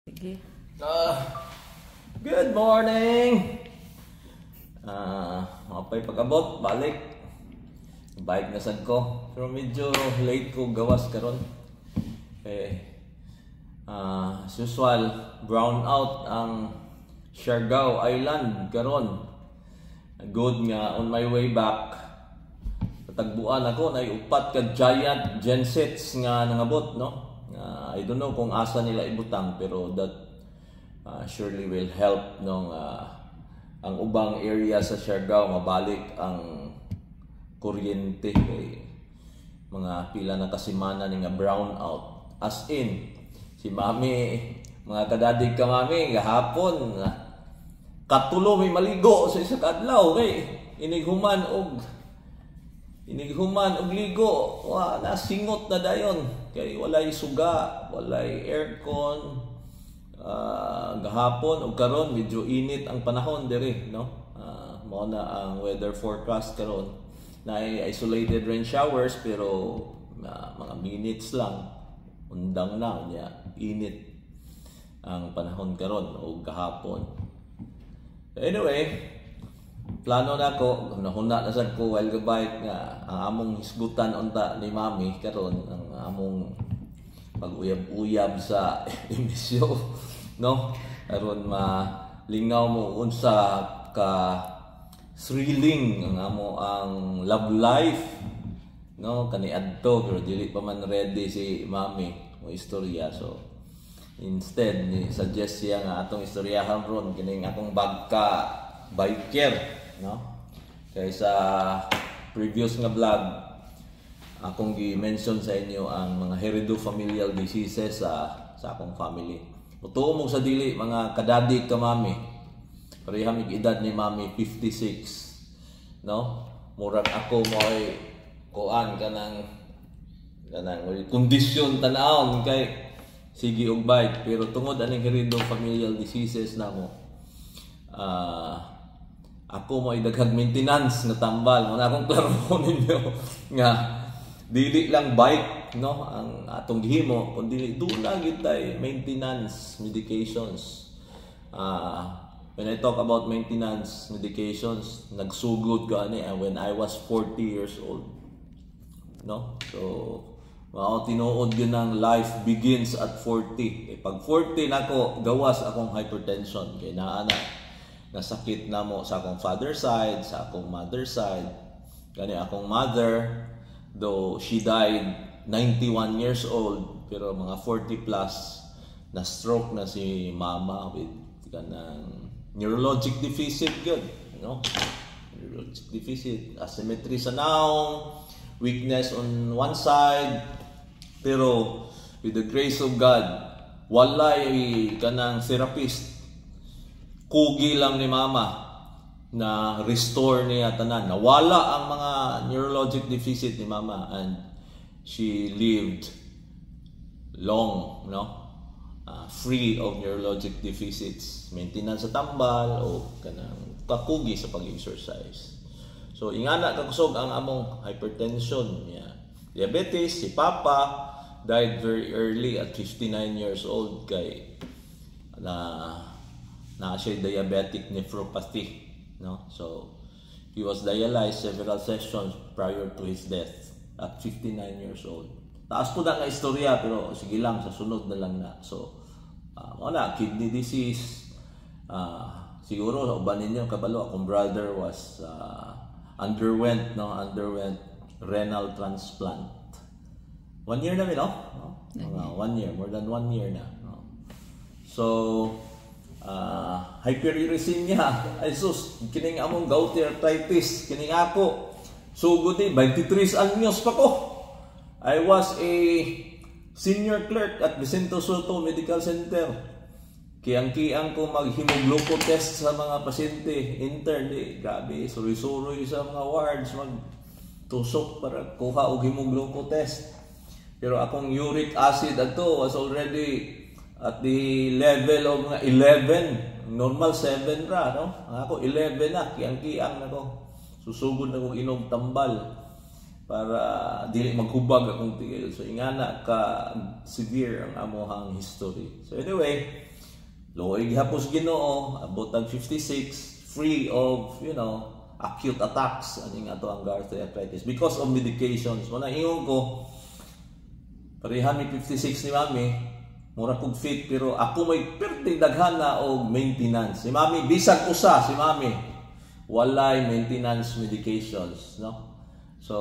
Sige. Good morning! Mapay pag-abot, balik. Bike na sad ko. Pero medyo late ko gawas karon. As usual, brown out ang Siargao Island karon. Good nga, on my way back. Patagbuan ako, naiupat ka giant gensets nga nangabot, no? I don't know kung asa nila ibutang, pero that surely will help nung ang ubang area sa Siargao mabalik ang kuryente kay mga pila na kasimana ni nga brown out. As in, si mami, mga kadadig ka mami, gahapon katulo may maligo sa isa kadlaw kay inighuman og ligo, nasingot na dayon kay walay suga, walay aircon. Gahapon o karon medyo init ang panahon diri, no? Mao na ang weather forecast karon na isolated rain showers pero mga minutes lang undang na niya init ang panahon karon o gahapon. Anyway, plano na ko, nahuna na sad ko while the bike nga ang among hisgutan unta ni mami karon ang among pag-uyab-uyab sa emisyo, no? Aron malingaw mo unsa ka thrilling ang ang love life, no? Kaniadto pero dili pa man ready si mami mo istorya, so instead ni suggest siya nga atong istoryahan ron kining akong bagka biker, no? Kaysa previous nga vlog akong gi-mention sa inyo ang mga heredofamilial diseases sa akong family. Tuo mo sa dili mga kadadi ka mami. Pareha mig edad ni mami 56. No? Murag ako mo ay kuan kanang kondisyon tan-aon kay sige og bike pero tungod aning heredofamilial diseases namo. Ako mo ay daghang maintenance nga tambal. Mo na akong klaro ninyo nga dili lang bike, no, ang atong gihimo kundi dula gyud tay maintenance medications. When I talk about maintenance medications, nagsugod ko ani when I was 40 years old, no? So mao tinuod yun ang life begins at 40. Pag 40 nako gawas akong hypertension kay naa nasakit na mo sa akong father side, sa akong mother side. Kani akong mother, though she died 91 years old, pero mga 40 plus na stroke na si mama with kanang neurologic deficit good, you know? Neurologic deficit, asymmetry sa naong, weakness on one side, pero with the grace of God, walay kanang therapist. Kugi lang ni mama na restore niya tanan. Nawala ang mga neurologic deficit ni mama and she lived long, no? Free of neurologic deficits. Maintenance sa tambal o kanang kakugi sa pag-exercise. So ingana kakusog ang among hypertension niya. Diabetes, si papa died very early at 59 years old kay na siya diabetic nephropathy, no? So he was dialyzed several sessions prior to his death at 59 years old. Taas po na nga istorya pero sige lang sa sunod na lang na. So wala, kidney disease, siguro sa uban ninyo kabalo akong brother was underwent renal transplant. 1 year na no? 1 year, more than 1 year na, no? So hyperuricemia, ay sus, kining among gouty arthritis, kining ako sugod 23 anyos pa ko. I was a senior clerk at Vicente Soto Medical Center. Kiyang-kiyang ko mag-hemogloco test sa mga pasyente, intern, grabe, suri-suri sa mga wards, magtusok para kuha og hemogloco test. Pero akong uric acid ato was already at the level of mga 11, normal 7 ra, no? Ako 11 na, kiyang-kiyang na ko. Susugod na kong inog tambal para dili maghubag akong tigil. So ingana ka severe ang amohang history. So anyway, Luoy gihapos Ginoo, abot ang 56, free of, acute attacks aning ato ang arthritis because of medications. Wala ingon ko, parehan mi 56 ni Mami, mura kog fit pero ako may perting daghan na og maintenance. Si Mami bisag usa si Mami walay maintenance medications, no? So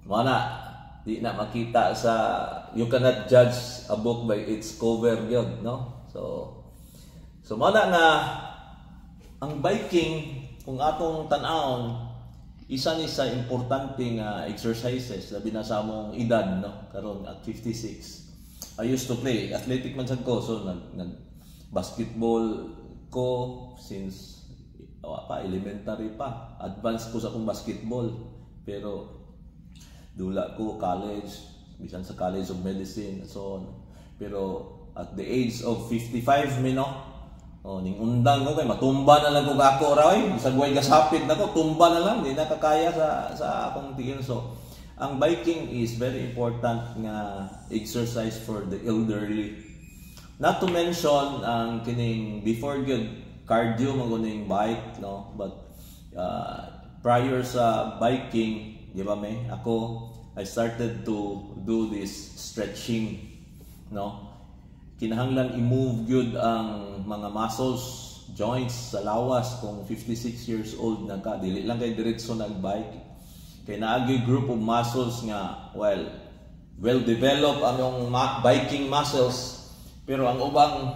mana di na makita sa, you cannot judge a book by its cover gyud, no? So mana nga ang biking kung atong tan-awon isa ni sa importante nga exercises labi na sa among edad, no, karon at 56. I used to play athletic man sad ko, so nag basketball ko since elementary pa, advanced ko sa akong basketball, pero dula ko college, bisan sa College of Medicine and so on. Pero at the age of 55 ning undang ko kay matumba na lang ko ako ra, bisag way gasapit na ko, tumba na lang, di na kakaya sa akong tingin. So ang biking is very important nga exercise for the elderly. Not to mention ang kining before good cardio maguning bike, no, but prior sa biking, di ba I started to do this stretching, no. Kinahanglan i-move good ang mga muscles, joints sa lawas kung 56 years old na ka. Dili lang kay diretso nagbike. Kay naagi group of muscles nga, well developed ang yung biking muscles, pero ang ubang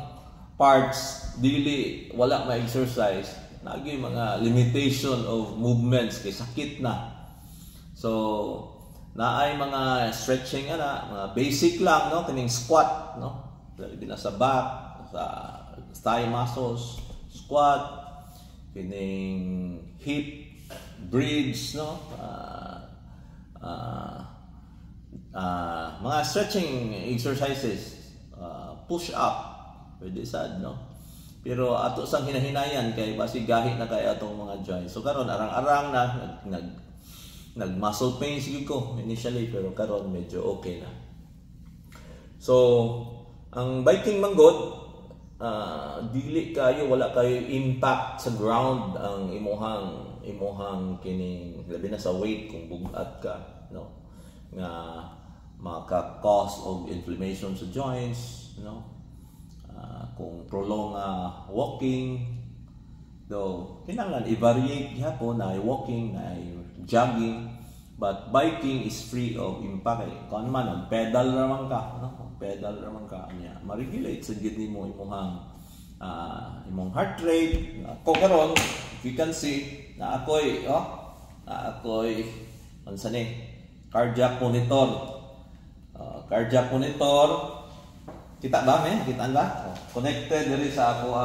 parts dili wala ma-exercise. Naagi mga limitation of movements kay sakit na. So naay mga stretching mga basic lang, no, kining squat, no. Dili na sa back, sa thigh muscles, squat, kining hip bridge, no, mga stretching exercises, push up, pwede sad, no. Pero ato sang hinahinayan kay basig gahi na kay atong mga joints. So karon arang-arang na nag muscle pains gyud ko initially, pero karon medyo okay na. So ang biking manggod, dili kayo, wala kayo impact sa ground ang imuhang kining labi na sa weight kung bugat ka, no, nga maka-cause of inflammation sa joints, no. Kung prolong walking, though kinahanglan i-variate gyapon na walking, na jogging, but biking is free of impact. Kung man pedal raman ka, no, pedal raman ka niya, ma-regulate sa gid nimo imong heart rate. Ako karon, if you can see na ako'y unsa ni cardiac monitor. Cardiac monitor, kita ba kitaan ba? Connected diri sa ako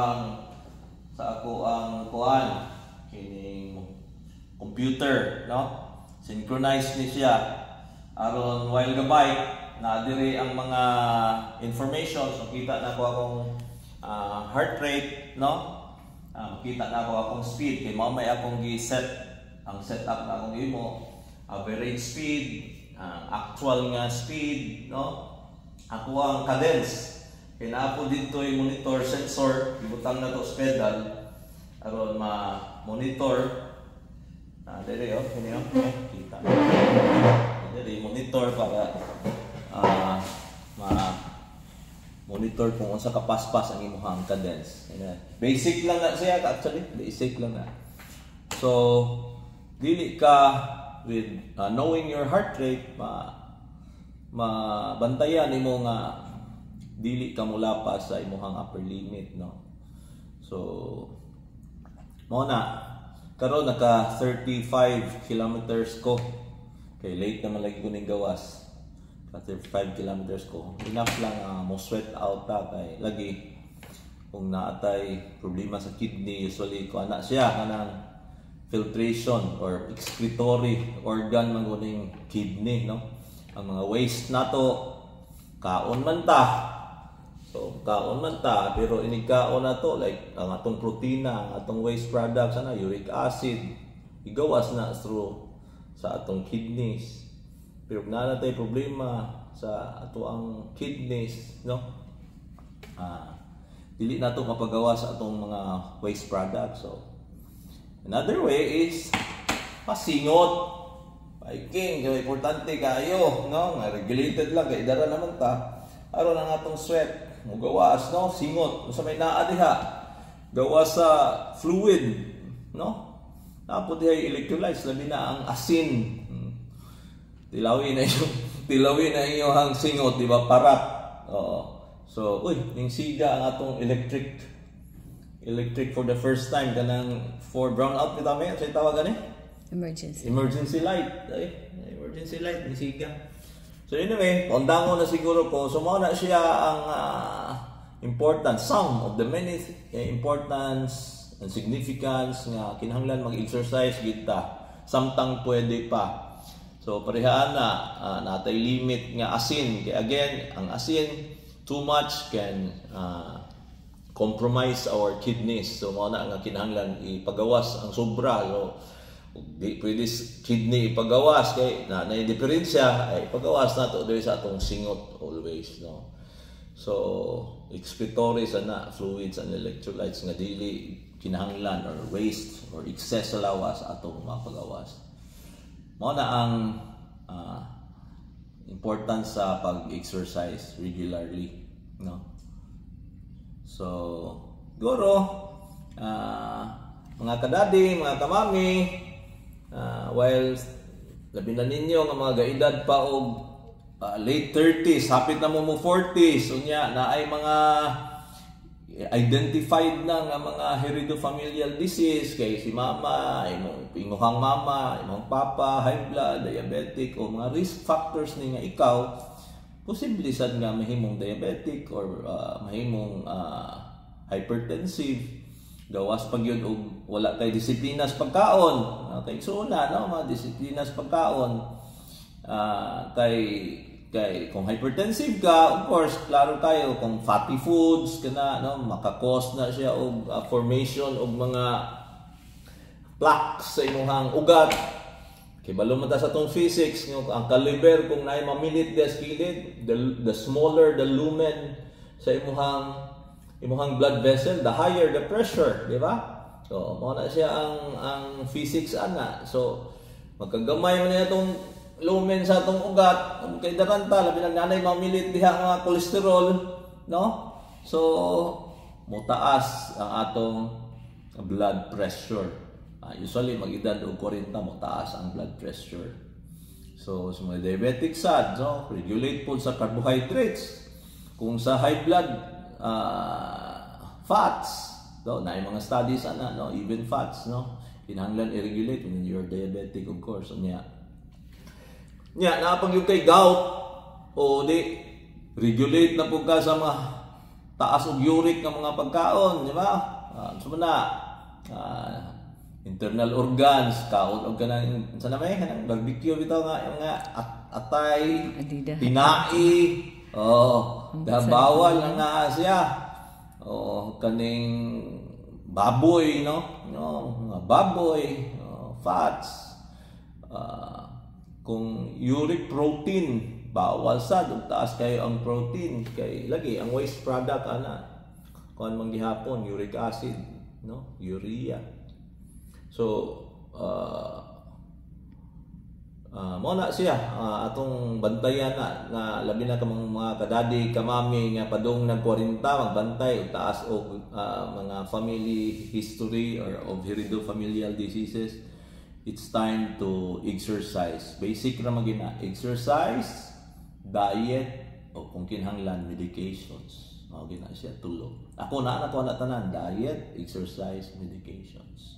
ang kuan kining computer, no? Synchronize ni siya aron while the bike na diri ang mga information. So kita na ko akong heart rate, no, kita na ko akong speed kay mao may akong gi-set ang setup na akong imo, average speed, actual nga speed, no, ako ang cadence. Kay napo dito yung monitor sensor, ibutang na to sa pedal aron ma-monitor. Dere kini kita. Dere monitor para ma-monitor kung unsa ka paspas ang imong cadence. Basic lang na siya, actually, basic lang na. So dili ka with knowing your heart rate, mabantayan nimo nga dili ka mulapas sa imong upper limit, no. So mo na karon naka 35 kilometers ko, kay late naman lagi ko ning gawas. 35 kilometers ko, enough lang mo sweat out kay lagi kung naatay problema sa kidney, usually ko ana siya kanang filtration or excretory organ man guning kidney, no. Ang mga waste nato kaon man ta. So kaon man ta, pero inigkaon na to like ang atong protina, ang atong waste products uric acid, igawas na through sa atong kidneys. Pero na tay problema sa ato ang kidneys, no. dili na to mapagawa sa atong mga waste products. So another way is pasingot. Biking, kaya importante kayo, no? Nga regulated lang, kaya idara naman ta. Aron ang atong sweat, mugawas, no? Singot, sa may naa diha. Gawas sa fluid, no? Tapos diha electrolytes, labi na ang asin. Tilawin na yung singot, di ba? Parat. So, yung siga ang atong electric for the first time kanang for brownout kita may sa tawagan emergency light emergency light ni siga. So anyway, undangon na siguro ko, so mao na siya ang importance, some of the many importance and significance nga kinahanglan mag-exercise kita samtang pwede pa. So parehaan na natay limit nga asin, kay again ang asin too much can compromise our kidneys. So mao na nga kinahanglan ipagawas ang sobra. So di pwede kidney ipagawas kay na diferensya ay ipagawas nato diri sa atong singot always, no. So excretory sana fluids and electrolytes nga dili kinahanglan or waste or excess sa lawas atong mapagawas. Mao na ang importance sa pag-exercise regularly, no. So siguro mga kadadi, mga kamami, while labi na ninyo nga mga gaedad pa og late 30s, hapit na mo 40s, unya na ay mga identified na nga mga heredofamilial disease kay si mama, imuhang mama, imong papa, high blood, diabetic o mga risk factors ni nga ikaw, posible sad nga mahimong diabetic or mahimong hypertensive. Gawas pag yun og wala kay disiplinas pagkaon. Kay suna, no, mga disiplinas pagkaon. Kay kung hypertensive ka, of course, klaro tayo kung fatty foods kana, no, makakos na siya og formation og mga plaques sa imong ugat. Kay balo man ta sa tong physics, no, ang caliber kung naay maminute des kilid, the smaller the lumen sa imong blood vessel, the higher the pressure, di ba? So mao na siya ang physics ana. So magkagamay man niya itong lumen sa atong ugat, kay daranta labi nang nanay mamilit diha nga cholesterol, no? So motaas ang atong blood pressure. Usually mag-edad og 40 motaas ang blood pressure. So sa mga diabetic sad, so regulate po sa carbohydrates. Kung sa high blood fats, no, na mga studies ana, no, even fats, no, kinahanglan i-regulate when you're diabetic, of course. Nya napag yung kay gout o di regulate na po ka sa mga taas og uric nga mga pagkaon, di ba? So na internal organs, kaon og kanang sa namay kanang barbecue bitaw nga atay, tinai, bawal na siya. Kaning baboy, no, baboy, fats, kung uric protein, bawal sad ug taas kayo ang protein kay lagi ang waste product ana kon man gihapon uric acid, no, urea. So mo na siya atong bantayan na labi na kamang mga kadadi kamami nga padung nag-40 magbantay og taas og mga family history or of heredofamilial diseases. It's time to exercise. Basic ra magina exercise, diet o kung kinahanglan medications. Mao gina siya tulog. Ako na tanan diet, exercise, medications.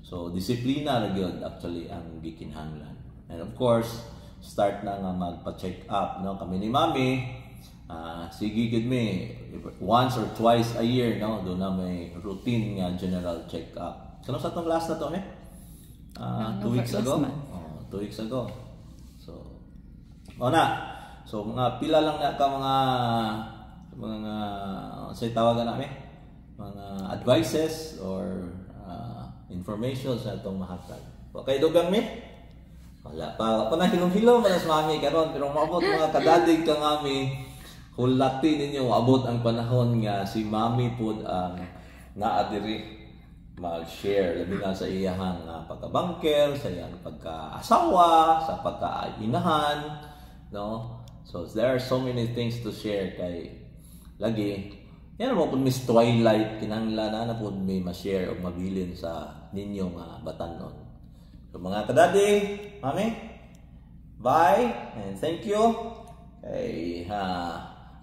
So disiplina ra gyud actually ang gikinahanglan. And of course, start na nga magpa-check up, no, kami ni mami. Sige gid mi once or twice a year, no, do na may routine nga general check up. Kano sa tong last na to, 2 weeks ago. 2 weeks ago. So so mga pila lang na ka mga say tawagan namin mga advices or information sa itong mahatag. Okay, dugang mi? Wala pa na hilom-hilom na sa mami karon pero maabot mga kadadig ka ngami hulati ninyo abot ang panahon nga si Mami pod ang naa diri mag-share labi na sa iyahang pagka-banker, sa iyang pagka-asawa, sa pagka-inahan, no? So there are so many things to share kay lagi yan mo pud Miss Twilight kinahanglan na pud may ma-share o mabilin sa ninyong batanon. So mga kadadi, Mami, bye and thank you. Kay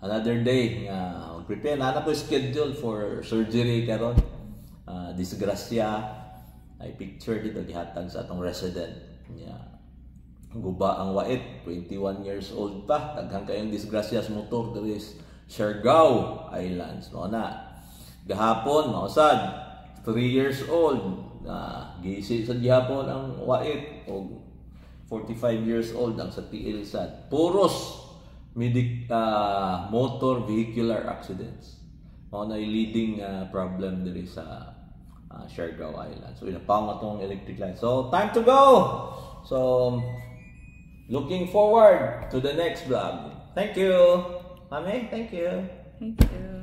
another day nga prepare na po schedule for surgery karon. Disgrasya ay picture dito gihatag sa atong resident niya. Guba ang wait, 21 years old pa, daghang kayong disgrasya sa motor diri sa Siargao Islands mo na. Gahapon mausad 3 years old gisi sa gihapon ang wait og 45 years old ang sa TL sad. Puros motor vehicular accidents. Mao na leading problem diri sa Siargao Island. So inapang atong electric light. So time to go. So looking forward to the next vlog. Thank you. Mami, thank you. Thank you.